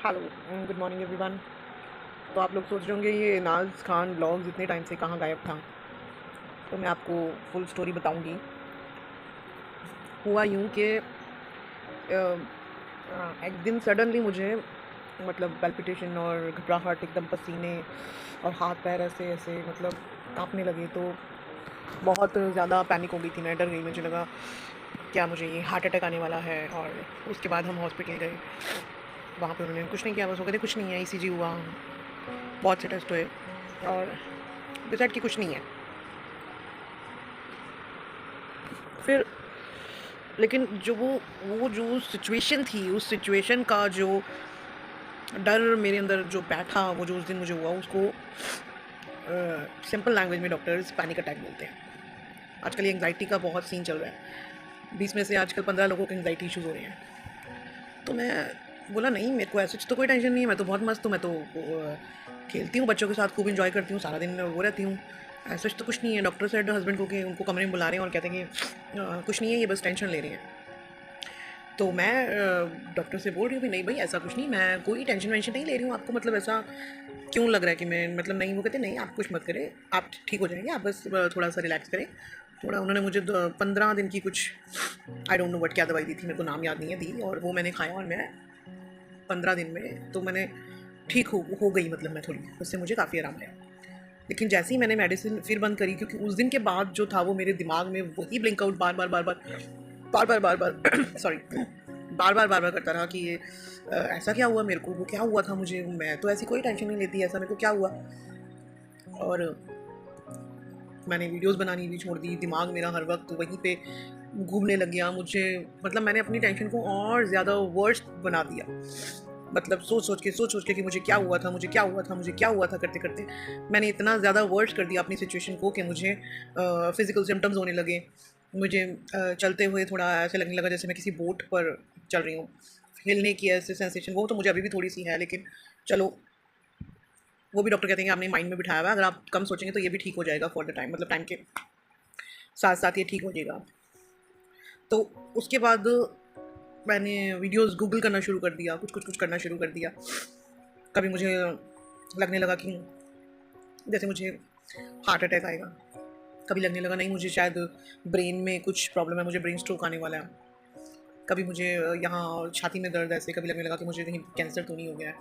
Hello, good morning everyone. तो आप लोग सोच रहे होंगे ये नाज खान ब्लॉग्स इतने टाइम से कहाँ गायब था। तो मैं आपको फुल स्टोरी बताऊंगी। हुआ यूँ कि एक दिन सडनली मुझे मतलब पैल्पिटेशन और घबराहट, एकदम पसीने और हाथ पैर ऐसे ऐसे मतलब कांपने लगे। तो बहुत ज़्यादा पैनिक हो गई थी, मैं डर गई। मुझे लगा क्या मुझे ये हार्ट अटैक आने वाला है। और उसके बाद हम हॉस्पिटल गए। वहाँ पे उन्होंने कुछ नहीं किया, बस वो कहते कुछ नहीं है, ईसीजी हुआ, बहुत से टेस्ट हुए और डिसाइड कि कुछ नहीं है। फिर लेकिन वो जो सिचुएशन थी, उस सिचुएशन का जो डर मेरे अंदर जो बैठा, वो जो उस दिन मुझे हुआ, उसको सिंपल लैंग्वेज में डॉक्टर्स पैनिक अटैक बोलते हैं। आजकल ये एंग्जाइटी का बहुत सीन चल रहा है। 20 में से आजकल 15 लोगों को एंग्जाइटी इशूज़ हो रहे हैं। तो मैं बोला नहीं, मेरे को ऐसे तो कोई टेंशन नहीं है, मैं तो बहुत मस्त हूँ, मैं तो खेलती हूँ बच्चों के साथ, खूब इंजॉय करती हूँ, सारा दिन वो रहती हूँ, ऐसा तो कुछ नहीं है। डॉक्टर सेड हस्बैंड को कि उनको कमरे में बुला रहे हैं और कहते हैं कि कुछ नहीं है, ये बस टेंशन ले रही हैं। तो मैं डॉक्टर से बोल रही हूँ कि नहीं भाई, ऐसा कुछ नहीं, मैं कोई टेंशन वेंशन नहीं ले रही हूँ, आपको मतलब ऐसा क्यों लग रहा है कि मैं मतलब नहीं। वो कहते नहीं, आप कुछ मत करें, आप ठीक हो जाएंगे, आप बस थोड़ा सा रिलैक्स करें। थोड़ा उन्होंने मुझे 15 दिन की कुछ आई डोंट नो वट क्या दवाई दी थी, मेरे को नाम याद नहीं है, दी, और वो मैंने खाया और मैं 15 दिन में तो मैंने ठीक हो गई, मतलब मैं थोड़ी, उससे मुझे काफ़ी आराम आया। लेकिन जैसे ही मैंने मेडिसिन फिर बंद करी, क्योंकि उस दिन के बाद जो था वो मेरे दिमाग में वही ब्लिंक आउट बार बार बार बार बार बार बार बार सॉरी बार बार करता रहा कि ये ऐसा क्या हुआ मेरे को, वो क्या हुआ था मुझे, मैं तो ऐसी कोई टेंशन नहीं लेती, ऐसा मेरे को क्या हुआ। और मैंने वीडियोस बनानी भी छोड़ दी, दिमाग मेरा हर वक्त वहीं पे घूमने लग गया। मुझे मतलब मैंने अपनी टेंशन को और ज़्यादा वर्स्ट बना दिया। मतलब सोच सोच के कि मुझे क्या हुआ था, मुझे क्या हुआ था, मुझे क्या हुआ था, करते करते मैंने इतना ज़्यादा वर्स्ट कर दिया अपनी सिचुएशन को कि मुझे फिज़िकल सिम्टम्स होने लगे। मुझे चलते हुए थोड़ा ऐसे लगने लगा जैसे मैं किसी बोट पर चल रही हूँ। हिलने की ऐसे सेंसेशन, वो तो मुझे अभी भी थोड़ी सी है, लेकिन चलो, वो भी डॉक्टर कहते हैं कि आपने माइंड में बिठाया हुआ है, अगर आप कम सोचेंगे तो ये भी ठीक हो जाएगा फॉर द टाइम, मतलब टाइम के साथ साथ ये ठीक हो जाएगा। तो उसके बाद मैंने वीडियोस गूगल करना शुरू कर दिया, कुछ करना शुरू कर दिया। कभी मुझे लगने लगा कि जैसे मुझे हार्ट अटैक आएगा, कभी लगने लगा नहीं मुझे शायद ब्रेन में कुछ प्रॉब्लम है, मुझे ब्रेन स्ट्रोक आने वाला है। कभी मुझे यहाँ छाती में दर्द ऐसे, कभी लगने लगा कि मुझे कहीं कैंसर तो नहीं हो गया है।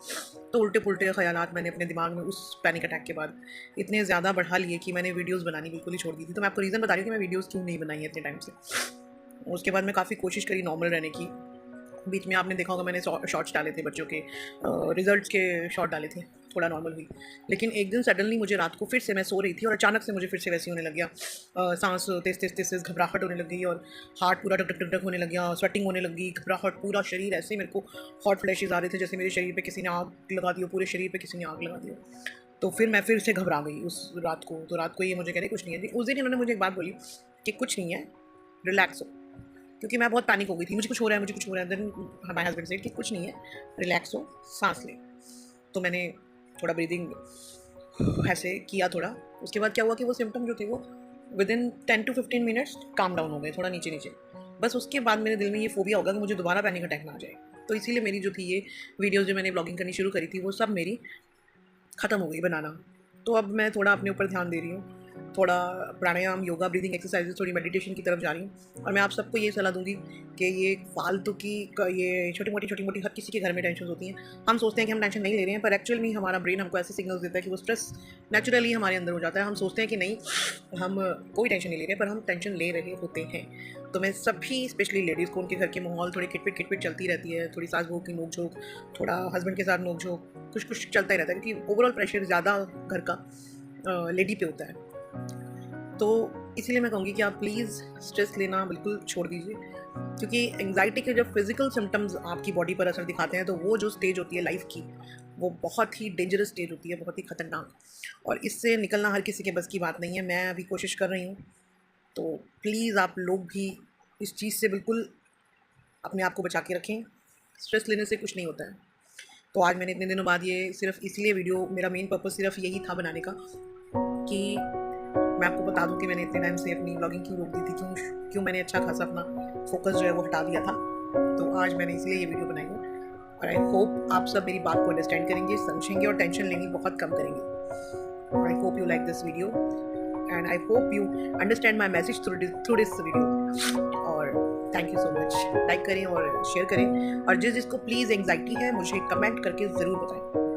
तो उल्टे पुल्टे ख़यालात मैंने अपने दिमाग में उस पैनिक अटैक के बाद इतने ज़्यादा बढ़ा लिए कि मैंने वीडियोस बनानी बिल्कुल ही छोड़ दी थी। तो मैं आपको रीज़न बता रही हूँ कि मैं वीडियोस क्यों नहीं बनाई है इतने टाइम से। उसके बाद मैं काफ़ी कोशिश करी नॉर्मल रहने की। बीच में आपने देखा होगा मैंने शॉर्ट्स डाले थे बच्चों के, रिजल्ट्स के शॉर्ट डाले थे, थोड़ा नॉर्मल हुई। लेकिन एक दिन सडनली मुझे रात को फिर से, मैं सो रही थी और अचानक से मुझे फिर से वैसे होने लग गया, सांस तेज तेज तेज तेज, घबराहट होने लग गई और हार्ट पूरा टक टक टक टक होने लग गया, स्वेटिंग होने लग गई, घबराहट, पूरा शरीर ऐसे मेरे को हॉट फ्लैशेस आ रहे थे जैसे मेरे शरीर पे किसी ने आग लगा दी हो, पूरे शरीर पे किसी ने आग लगा दी हो। तो फिर मैं फिर से घबरा गई उस रात को। तो रात को ये मुझे कह रहे कुछ नहीं है। उस दिन इन्होंने मुझे एक बात बोली कि कुछ नहीं है, रिलैक्स हो, क्योंकि मैं बहुत पैनिक हो गई थी, मुझे कुछ हो रहा है, मुझे कुछ हो रहा है। देन माय हस्बैंड सेड कि कुछ नहीं है, रिलैक्स हो, सांस ले। तो मैंने थोड़ा ब्रीदिंग ऐसे किया थोड़ा। उसके बाद क्या हुआ कि वो सिम्टम जो थे वो with in 10 to 15 minutes calm down हो गए, थोड़ा नीचे नीचे। बस उसके बाद मेरे दिल में ये फोबिया होगा कि मुझे दोबारा पैनिक अटैक ना आ जाए। तो इसीलिए मेरी जो थी ये वीडियोज़ जो मैंने ब्लॉगिंग करनी शुरू करी थी, वो सब मेरी ख़त्म हो गई बनाना। तो अब मैं थोड़ा अपने ऊपर ध्यान दे रही हूँ, थोड़ा प्राणायाम, योगा, ब्रीदिंग एक्सरसाइजेज, थोड़ी मेडिटेशन की तरफ जा रही हूँ। और मैं आप सबको ये सलाह दूँगी कि ये फालतू की ये छोटी मोटी हर किसी के घर में टेंशन होती हैं। हम सोचते हैं कि हम टेंशन नहीं ले रहे हैं, पर एक्चुअल में हमारा ब्रेन हमको ऐसे सिग्नल्स देता है कि वो स्ट्रेस नेचुरली हमारे अंदर हो जाता है। हम सोचते हैं कि नहीं, हम कोई टेंशन नहीं ले रहे, पर हम टेंशन ले रहे होते हैं। तो मैं सभी स्पेशली लेडीज़ को, उनके घर के माहौल थोड़ी खिटपिट चलती रहती है, थोड़ी सास बहू की नोक झोंक, थोड़ा हस्बैंड के साथ नोक झोंक, कुछ चलता ही रहता है, क्योंकि ओवरऑल प्रेशर ज़्यादा घर का लेडी पे होता है। तो इसीलिए मैं कहूँगी कि आप प्लीज़ स्ट्रेस लेना बिल्कुल छोड़ दीजिए, क्योंकि एंग्जाइटी के जब फिजिकल सिम्टम्स आपकी बॉडी पर असर दिखाते हैं, तो वो जो स्टेज होती है लाइफ की, वो बहुत ही डेंजरस स्टेज होती है, बहुत ही ख़तरनाक। और इससे निकलना हर किसी के बस की बात नहीं है। मैं अभी कोशिश कर रही हूँ। तो प्लीज़ आप लोग भी इस चीज़ से बिल्कुल अपने आप को बचा के रखें। स्ट्रेस लेने से कुछ नहीं होता है। तो आज मैंने इतने दिनों बाद ये सिर्फ इसलिए वीडियो, मेरा मेन पर्पस सिर्फ यही था बनाने का कि मैं आपको बता दूं कि मैंने इतने टाइम से अपनी ब्लॉगिंग क्यों रोक दी थी, क्यों मैंने अच्छा खासा अपना फोकस जो है वो हटा दिया था। तो आज मैंने इसलिए ये वीडियो बनाई है। और आई होप आप सब मेरी बात को अंडरस्टैंड करेंगे, समझेंगे और टेंशन लेनी बहुत कम करेंगे। I hope you like this video and I hope you understand my message through this video. और thank you so much. Like करें और शेयर करें, और जिसको प्लीज़ एंग्जाइटी है मुझे कमेंट करके ज़रूर बताएं।